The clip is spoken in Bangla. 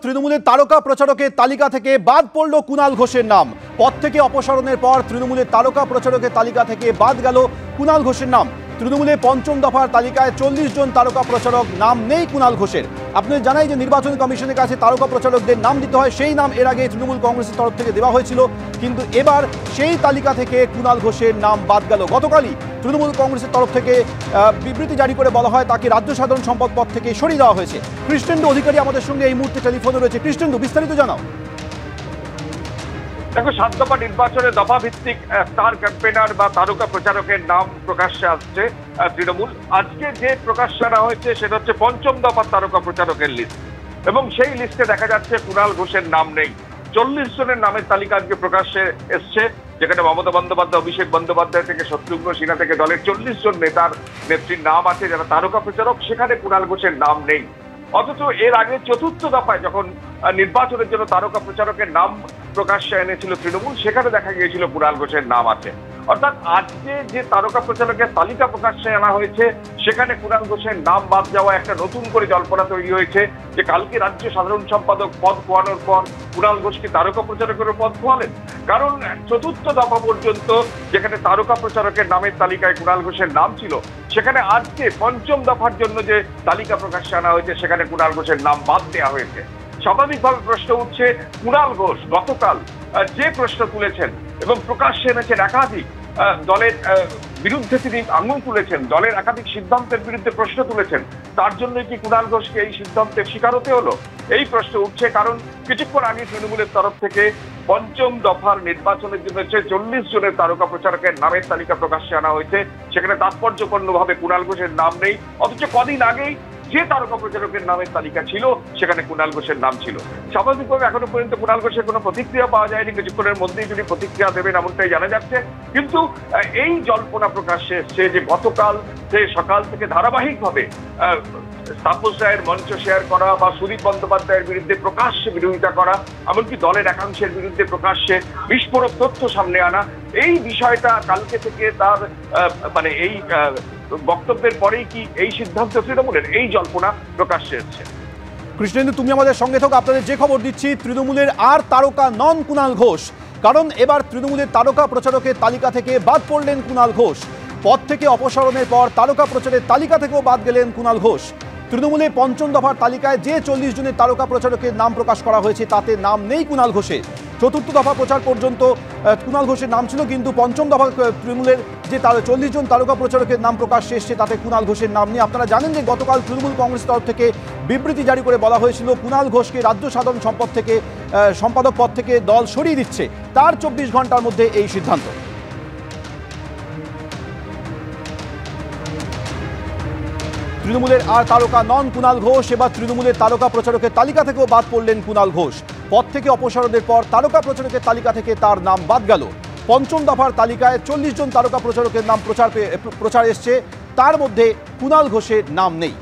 তৃণমূলের তারকা প্রচারকের তালিকা থেকে বাদ পড়ল কুণাল ঘোষের নাম। পদ থেকে অপসারণের পর তৃণমূলের তারকা প্রচারকের তালিকা থেকে বাদ গেল কুণাল ঘোষের নাম। তৃণমূলের পঞ্চম দফার তালিকায় 40 জন তারকা প্রচারক, নাম নেই কুণাল ঘোষের। আপনাদের জানাই যে নির্বাচন কমিশনের কাছে তারকা প্রচারকদের নাম দিতে হয়, সেই নাম এর আগে তৃণমূল কংগ্রেসের তরফ থেকে দেওয়া হয়েছিল, কিন্তু এবার সেই তালিকা থেকে কুণাল ঘোষের নাম বাদ গেল। গতকালই তৃণমূল কংগ্রেসের তরফ থেকে বিবৃতি জারি করে বলা হয় তাকে রাজ্য সাধারণ সম্পাদক পদ থেকে সরিয়ে দেওয়া হয়েছে। কৃষ্ণেন্দু অধিকারী আমাদের সঙ্গে এই মুহূর্তে টেলিফোনে রয়েছে। কৃষ্ণেন্দু, বিস্তারিত জানাও। দেখো, 7 দফা নির্বাচনে দফা ভিত্তিক স্টার ক্যাম্পেনার বা তারকা প্রচারকের নাম প্রকাশ্যে আসছে তৃণমূল। আজকে যে প্রকাশ্যে আনা হয়েছে সেটা হচ্ছে পঞ্চম দফার তারকা প্রচারকের লিস্ট, এবং সেই লিস্টে দেখা যাচ্ছে কুণাল ঘোষের নাম নেই। 40 জনের নামের তালিকা আজকে প্রকাশ্যে এসছে, যেখানে মমতা বন্দ্যোপাধ্যায়, অভিষেক বন্দ্যোপাধ্যায় থেকে শত্রুঘ্ন সিনহা থেকে দলের 40 জন নেত্রীর নাম আছে যারা তারকা প্রচারক, সেখানে কুণাল ঘোষের নাম নেই। অথচ এর আগে চতুর্থ দফায় যখন নির্বাচনের জন্য তারকা প্রচারকের নাম প্রকাশ্যে এনেছিল তৃণমূল, সেখানে দেখা গিয়েছিল কুণাল ঘোষের নাম আছে। অর্থাৎ আজকে যে তারকা প্রচারকের তালিকা প্রকাশ্যে আনা হয়েছে সেখানে কুণাল ঘোষের নাম বাদ যাওয়া একটা নতুন করে জল্পনা তৈরি হয়েছে যে কালকে রাজ্য সাধারণ সম্পাদক পদ খোয়ানোর পর কুণাল ঘোষকে তারকা প্রচারকের পদ খোয়ালেন। কারণ চতুর্থ দফা পর্যন্ত যেখানে তারকা প্রচারকের নামের তালিকায় কুণাল ঘোষের নাম ছিল, সেখানে আজকে পঞ্চম দফার জন্য যে তালিকা প্রকাশ্যে আনা হয়েছে সেখানে কুণাল ঘোষের নাম বাদ দেওয়া হয়েছে। স্বাভাবিকভাবে প্রশ্ন উঠছে, কুণাল ঘোষ গতকাল যে প্রশ্ন তুলেছেন এবং প্রকাশ্যে এনেছেন একাধিক দলের বিরুদ্ধে তিনি আঙুল তুলেছেন, দলের একাধিক সিদ্ধান্তের বিরুদ্ধে প্রশ্ন তুলেছেন, তার জন্য কি কুণাল ঘোষকে এই সিদ্ধান্তের শিকার হতে হলো? এই প্রশ্ন উঠছে কারণ কিছুক্ষণ আগে তৃণমূলের তরফ থেকে পঞ্চম দফার নির্বাচনের জন্য 40 জনের তারকা প্রচারকের নামের তালিকা প্রকাশ্যে আনা হয়েছে, সেখানে তাৎপর্যপূর্ণভাবে কুণাল ঘোষের নাম নেই। অথচ কদিন আগেই যে তারকা প্রচারকের নামের তালিকা ছিল সেখানে কুণাল ঘোষের নাম ছিল। স্বাভাবিকভাবে এখনো পর্যন্ত কুণাল ঘোষের কোনো প্রতিক্রিয়া পাওয়া যায়নি, কিছুক্ষণের মধ্যেই তিনি প্রতিক্রিয়া দেবেন এমনটাই জানা যাচ্ছে। কিন্তু এই জল্পনা প্রকাশ্যে এসছে যে গতকাল যে সকাল থেকে ধারাবাহিকভাবে তাপস রায়ের মঞ্চ শেয়ার করা বা সুদীপ বন্দ্যোপাধ্যায়ের বিরুদ্ধে প্রকাশ্যে বিরোধিতা করা, এমনকি দলের একাংশের বিরুদ্ধে প্রকাশ্যে বিস্ফোরক তথ্য সামনে আনা, এই বিষয়টা কালকে থেকে তার মানে এই বক্তব্যের পরেই কি এই সিদ্ধান্ত তৃণমূলের, এই জল্পনা প্রকাশ্যে এসছে। কৃষ্ণেন্দু, তুমি আমাদের সঙ্গে থাকো। আপনাদের যে খবর দিচ্ছি, তৃণমূলের আর তারকা নন কুণাল ঘোষ, কারণ এবার তৃণমূলের তারকা প্রচারকের তালিকা থেকে বাদ পড়লেন কুণাল ঘোষ। পদ থেকে অপসারণের পর তারকা প্রচারের তালিকা থেকেও বাদ গেলেন কুণাল ঘোষ। তৃণমূলের পঞ্চম দফার তালিকায় যে 40 জনের তারকা প্রচারকের নাম প্রকাশ করা হয়েছে তাতে নাম নেই কুণাল ঘোষের। চতুর্থ দফা প্রচার পর্যন্ত কুণাল ঘোষের নাম ছিল, কিন্তু পঞ্চম দফা তৃণমূলের যে 40 জন তারকা প্রচারকের নাম প্রকাশ্যে এসছে তাতে কুণাল ঘোষের নাম নেই। আপনারা জানেন যে গতকাল তৃণমূল কংগ্রেস তরফ থেকে বিবৃতি জারি করে বলা হয়েছিল কুণাল ঘোষকে রাজ্য সাধারণ সম্পাদক পদ থেকে দল সরিয়ে দিচ্ছে, তার 24 ঘন্টার মধ্যে এই সিদ্ধান্ত। তৃণমূলের আর তারকা নন কুণাল ঘোষ, এবার তৃণমূলের তারকা প্রচারকের তালিকা থেকেও বাদ পড়লেন কুণাল ঘোষ। পদ থেকে অপসারণের পর তারকা প্রচারকের তালিকা থেকে তার নাম বাদ গেল। পঞ্চম দফার তালিকায় 40 জন তারকা প্রচারকের নাম প্রচার এসছে, তার মধ্যে কুণাল ঘোষের নাম নেই।